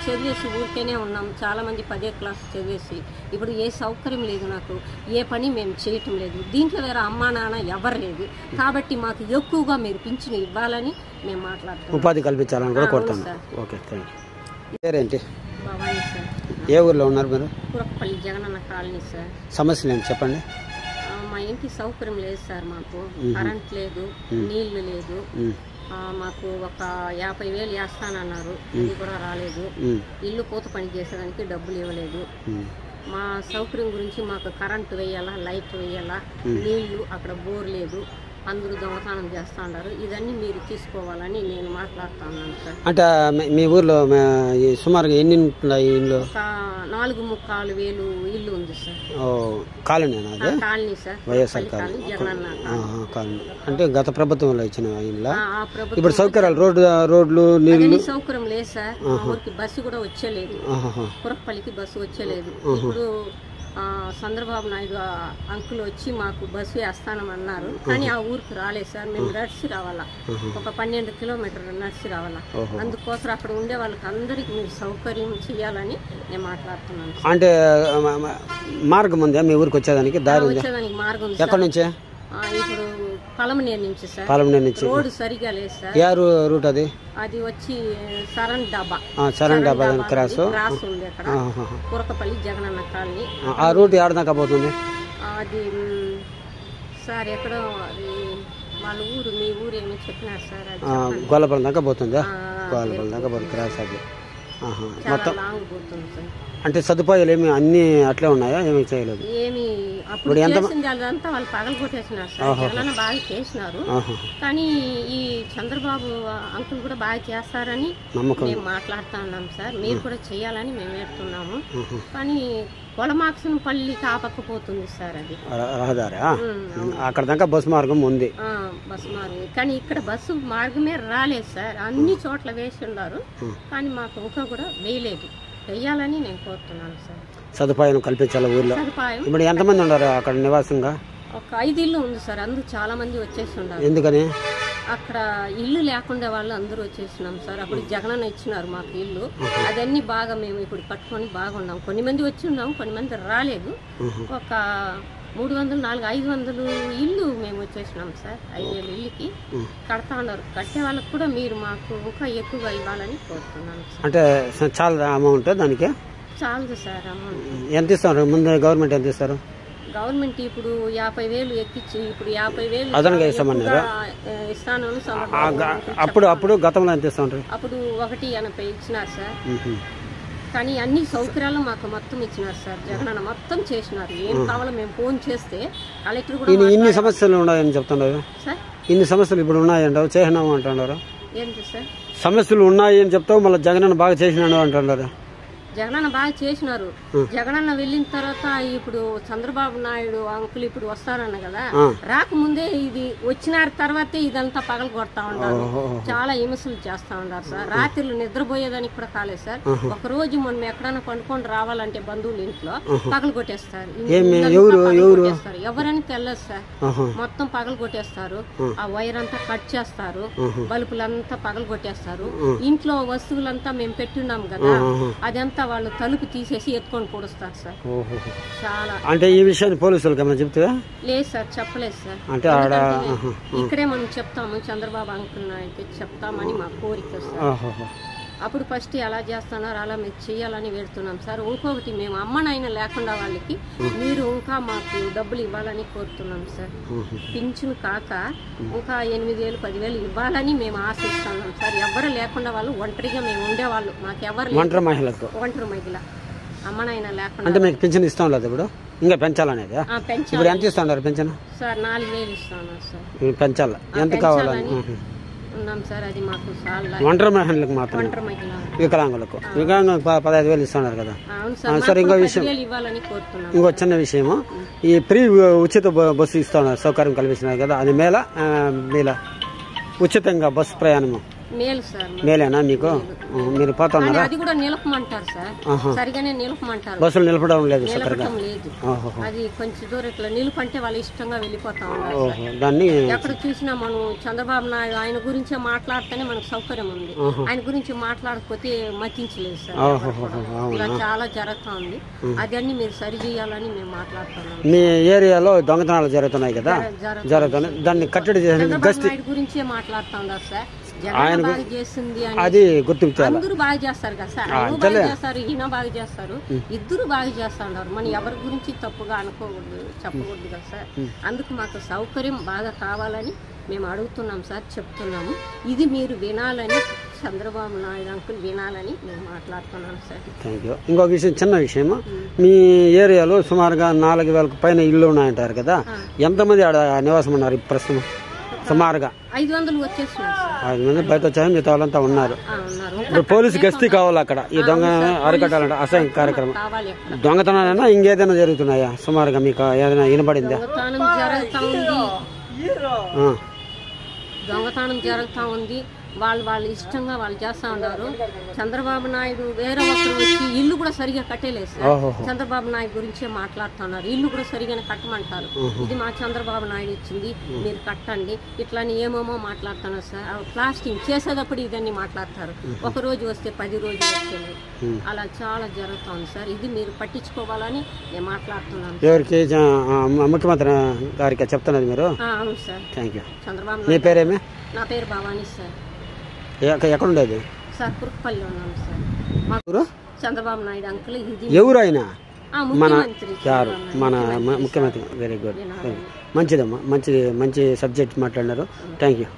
చదివేసి ఊరికేనే ఉన్నాం, చాలామంది 10వ క్లాస్ చదివేసి. ఇప్పుడు ఏ సౌకర్యం లేదు, నాకు ఏ పని మేము చేయటం లేదు. దీంట్లో వేరే అమ్మా నాన్న ఎవరు లేదు కాబట్టి మాకు ఎక్కువగా మీరు పింఛను ఇవ్వాలని మేము మాట్లాడుతున్నాం. ఉపాధి కల్పించాలని కూడా కోరుతున్నాం. Okay, thank you. పేరేంటి? భవానీ సార్. ఏ ఊర్లో ఉన్నారు మీరు? కురకపల్లి జగనన్న కాలనీ సార్. సమస్యలు ఏంటి చెప్పండి. మా ఇంటి సౌకర్యం లేదు సార్, మాకు కరెంట్ లేదు, నీళ్లు లేదు. మాకు ఒక 50,000 వేస్తానన్నారు, ఇది కూడా రాలేదు. ఇల్లు పూత పని చేసేదానికి డబ్బులు ఇవ్వలేదు. మా సౌకర్యం గురించి మాకు కరెంటు వేయాలా, లైట్ వేయాలా, నీళ్లు అక్కడ బోర్ లేదు, అందరూ దొంగతనం చేస్తూ ఉన్నారు. ఇదన్నీ మీరు తీసుకోవాలని నేను మాట్లాడుతూ ఉన్నాను సార్. అంటే మీ ఊర్లో సుమారుగా ఎన్ని ఇల్లు? 4,3,4,000 ఇల్లు ఉంది sir. Colony colony sir, YSR colony, colony. అంటే గత ప్రభుత్వంలో ఇచ్చిన ఇల్లు. ఇప్పుడు సౌకర్యాలు రోడ్లు నీళ్లు సౌకర్యం లేదు సార్. ఊరికి బస్సు కూడా వచ్చేలేదు, కురకపల్లికి బస్సు వచ్చేలేదు. ఇప్పుడు చంద్రబాబు నాయుడు అంకుల్ వచ్చి మాకు బస్సు వేస్తానమన్నారు, కానీ ఆ ఊరికి రాలేదు సార్. మేము నడిచి రావాలా, ఒక 12 కిలోమీటర్లు నడిచి రావాలా. అందుకోసం అక్కడ ఉండే వాళ్ళకి అందరికి మీరు సౌకర్యం చేయాలని నేను మాట్లాడుతున్నాను. అంటే మార్గం ఉందా మీ ఊరికి వచ్చేదానికి? వచ్చేదానికి మార్గం ఉంది. ఎక్కడి నుంచి? ఇప్పుడు పలమనేరు నుంచి సార్. పలమనేరు నుంచి. రోడ్డు సరిగా లేదు సార్. ఏ రూట్ అది? అది వచ్చి సరణ్ డాబా క్రాస్ ఉంది అక్కడ, కురకపల్లి జగనన్న కాలనీ. ఆ రూట్ ఏడదాకా పోతుంది? అది సార్ ఎక్కడో అది వాళ్ళ ఊరు, మీ ఊరు ఏమో చెప్పినారు సార్. అది గొల్లపల్లి దాకా పోతుందా? గొల్లపల్లి దాకా పోతుంది క్రాస్ అది. మొత్తం లాంగ్ పోతుంది సార్. అంటే సదుపాయాలు ఏమి అన్ని అట్లే ఉన్నాయా? ఏమి చేయలేదు? ఏమి అప్పుడు చేసింది అదంతా వాళ్ళు పగలు కొట్టేసినారు సార్. జగనన్న బాగా చేసినారు, కానీ ఈ చంద్రబాబు అంకుల్ కూడా బాగా చేస్తారని మేము మాట్లాడుతూ ఉన్నాం సార్. మీరు కూడా చేయాలని మేము వేడుతున్నాము, కానీ కొలమాక్సిన పల్లికి ఆపకపోతుంది సార్. అది రహదారా? అక్కడ దాకా బస్సు మార్గం ఉంది. బస్సు మార్గం, కానీ ఇక్కడ బస్సు మార్గమే రాలేదు సార్. అన్ని చోట్ల వేసి ఉన్నారు, కానీ మాకు ఇంకా కూడా వేయలేదు. వెయ్యాలని నేను కోరుతున్నాను సార్. సదుపాయం కల్పించాలి ఊర్లో. ఇప్పుడు ఎంతమంది ఉన్నారు అక్కడ నివాసంగా? ఒక 5 ఇల్లు ఉంది సార్. అందరూ చాలా మంది వచ్చేసి ఉన్నారు. ఎందుకని? అక్కడ ఇల్లు లేకుండా వాళ్ళు అందరూ వచ్చేసినాం సార్. అప్పుడు జగనన్న ఇచ్చినారు మాకు ఇల్లు, అదన్నీ బాగా మేము ఇప్పుడు కట్టుకొని బాగున్నాం. కొన్ని మంది వచ్చి ఉన్నాం, కొన్ని మంది రాలేదు. ఒక 300, 400, 500 ఇల్లు మేము వచ్చేసినాం సార్. 5,000 ఇల్లుకి కడతా ఉన్నారు. కట్టే వాళ్ళకి కూడా మీరు మాకు ఇంకా ఎక్కువగా ఇవ్వాలని కోరుతున్నాను సార్. అంటే చాలా అమౌంట్ దానికి? చాలదు సార్ అమౌంట్. ఎంత ఇస్తారు ముందు? గవర్నమెంట్ ఎంత ఇస్తారు? గవర్నమెంట్ ఇప్పుడు 50,000 ఎక్కించి ఇప్పుడు 50,000 అదనంగా ఇస్తామన్నారు. ఇస్తాను. అప్పుడు గతంలో ఎంత ఇస్తా ఉంటారు? అప్పుడు 1.80 ఇచ్చినారు సార్. కానీ అన్ని సౌకర్యాలు మాకు మొత్తం ఇచ్చినారు సార్. జగనన్న మొత్తం చేసినారు. ఏం కావాలో మేము ఫోన్ చేస్తే కలెక్టర్ కూడా. ఇన్ని సమస్యలు ఉన్నాయని చెప్తున్నారు సార్. ఇన్ని సమస్యలు ఇప్పుడు ఉన్నాయంటారు, చేసినాము అంటున్నారు. ఏంటి సార్? సమస్యలు ఉన్నాయి అని చెప్తావు, మళ్ళీ జగనన్న బాగా చేసినాడు అంటున్నారు. జగనన్న బాగా చేసినారు. జగనన్న వెళ్ళిన తర్వాత ఇప్పుడు చంద్రబాబు నాయుడు అంకుల్ ఇప్పుడు వస్తారన్న కదా, రాకముందే ఇది వచ్చిన తర్వాతే ఇదంతా పగలు కొడతా ఉన్నారు. చాలా హింసలు చేస్తా ఉన్నారు సార్. రాత్రులు నిద్రపోయేదానికి కూడా కాలేదు సార్. ఒక రోజు మనం ఎక్కడైనా పండుకొని రావాలంటే బంధువులు ఇంట్లో పగలు కొట్టేస్తారు. ఎవరని తెలియదు సార్. మొత్తం పగలు కొట్టేస్తారు. ఆ వైర్ అంతా కట్ చేస్తారు, బల్బులంతా పగలు కొట్టేస్తారు. ఇంట్లో వస్తువులంతా మేము పెట్టున్నాం కదా, అదంతా వాళ్ళు తలుపు తీసేసి ఎత్తుకొని పొడుస్తారు సార్. చాలా. అంటే ఈ విషయాన్ని పోలీసులకు ఏమైనా చెప్తావా? లేదు సార్, చెప్పలేదు సార్. అంటే ఇక్కడే మనం చెప్తాము, చంద్రబాబు అంకుల్ నాయుడికి చెప్తామని మా కోరిక సార్. అప్పుడు ఫస్ట్ ఎలా చేస్తున్నారో అలా మీరు చేయాలని వేడుతున్నాం సార్. ఇంకొకటి, మేము అమ్మనైనా లేకుండా వాళ్ళకి మీరు ఇంకా మాకు డబ్బులు ఇవ్వాలని కోరుతున్నాం సార్. పింఛను కాక ఇంకా 8,000, 10,000 ఇవ్వాలని మేము ఆశిస్తున్నాం సార్. ఎవరు లేకుండా వాళ్ళు ఒంటరిగా మేము ఉండేవాళ్ళు, మాకు ఎవరు ఒంటరి మహిళ అమ్మనైనా లేకుండా. అంటే మీకు పింఛన్ ఇస్తాం లేదు ఇప్పుడు, ఇంకా పెంచాలనేది? ఇప్పుడు ఎంత ఇస్తున్నారు పింఛన్ సార్? 4,000 ఇస్తున్నారు సార్. పెంచాల? ఎంత కావాలని ఉన్నాం సార్. అది మాకు ఒంటరి మహిళలకు మాత్రం, వికలాంగులకు 15,000 ఇస్తున్నారు కదా సార్. ఇంకో విషయం, ఇంకో చిన్న విషయము, ఈ ఫ్రీ ఉచిత బస్సు ఇస్తున్నారు, సౌకర్యం కల్పిస్తున్నారు కదా, అది మేళ ఉచితంగా బస్సు ప్రయాణము మేలు సార్. మేలేనా మీకు? మీరు పోతున్నారా? అది కూడా నిలపమంటారు సార్, సరిగానే నిలపమంటారు. బస్సులు నిలపడం లేదు, నిలపడం లేదు. అది కొంచెం దూరం ఇట్లా నిలుపంటే వాళ్ళు ఇష్టంగా వెళ్ళిపోతా ఉన్నారు. దాన్ని ఎక్కడ చూసినా మనం చంద్రబాబు నాయుడు ఆయన గురించే మాట్లాడితేనే మనకు సౌకర్యం ఉంది. ఆయన గురించి మాట్లాడకపోతే మతించలేదు సార్. ఇలా చాలా జరుగుతా ఉంది. అదన్నీ మీరు సరి చేయాలని మేము మాట్లాడుతున్నాం. మీ ఏరియాలో దొంగతనాలు జరుగుతున్నాయి కదా, జరుగుతున్నాయి. దాన్ని కట్టడి గురించే మాట్లాడుతా ఉన్నారు సార్. ఆయన బాగా చేసింది అది గుర్తించాలి. అందరూ బాగా చేస్తారు కదా సార్, ఆయన బాగా చేస్తారు, ఈయన బాగా చేస్తారు, ఇద్దరు బాగా చేస్తున్నారు. మనం ఎవరి గురించి తప్పుగా అనుకోకూడదు, చెప్పకూడదు కదా సార్. అందుకు మాకు సౌకర్యం బాగా కావాలని మేము అడుగుతున్నాం సార్, చెప్తున్నాము. ఇది మీరు వినాలని, చంద్రబాబు నాయుడు అంకుల్ వినాలని మేము మాట్లాడుతున్నాం సార్. Thank you. ఇంకొక విషయం, చిన్న విషయము, మీ ఏరియాలో సుమారుగా 4000 పైన ఇళ్ళు ఉన్నాయంటారు కదా, ఎంతమంది ఆడ నివాసం ఉన్నారు ప్రస్తుతం? సుమారుగా 500 వచ్చేస్తున్నారు. 5 మంది బయట వచ్చాయి, మిగతా వాళ్ళంతా ఉన్నారు. ఇప్పుడు పోలీసు గస్తీ కావాలి అక్కడ, ఈ దొంగ అరికట్టాలంటే అసహ్య కార్యక్రమం. దొంగతనాలైనా ఇంకేదైనా జరుగుతున్నాయా సుమారుగా మీకు ఏదైనా వినబడిందా? దొంగతనం జరుగుతూ ఉంది. వాళ్ళు ఇష్టంగా వాళ్ళు చేస్తా ఉన్నారు. చంద్రబాబు నాయుడు వేరే ఒకరు వచ్చి ఇల్లు కూడా సరిగా కట్టేలేదు సార్. చంద్రబాబు నాయుడు గురించే మాట్లాడుతున్నారు. ఇల్లు కూడా సరిగానే కట్టమంటారు. ఇది మా చంద్రబాబు నాయుడు ఇచ్చింది, మీరు కట్టండి ఇట్లాని ఏమేమో మాట్లాడుతున్నారు సార్. ప్లాస్టింగ్ చేసేటప్పుడు ఇదన్నీ మాట్లాడతారు. ఒక రోజు వస్తే 10 రోజులు వచ్చేది, అలా చాలా జరుగుతుంది సార్. ఇది మీరు పట్టించుకోవాలని నేను మాట్లాడుతున్నాను. ఎవరికి? ముఖ్యమంత్రి గారికి చెప్తున్నది మీరు? అవును సార్. Thank you. చంద్రబాబు మీ పేరేమి? నా పేరు భవానీ సార్. ఎక్కడ ఉండేది సార్? కురుప్పల్లి ఉన్నాం సార్. మా చంద్రబాబు నాయుడు అంకుల్. ఇది ఎవరు ఆయన? ముఖ్యమంత్రి. మన ముఖ్యమంత్రి. వెరీ గుడ్, మంచిదమ్మా, మంచి సబ్జెక్ట్ మాట్లాడినారు. Thank you.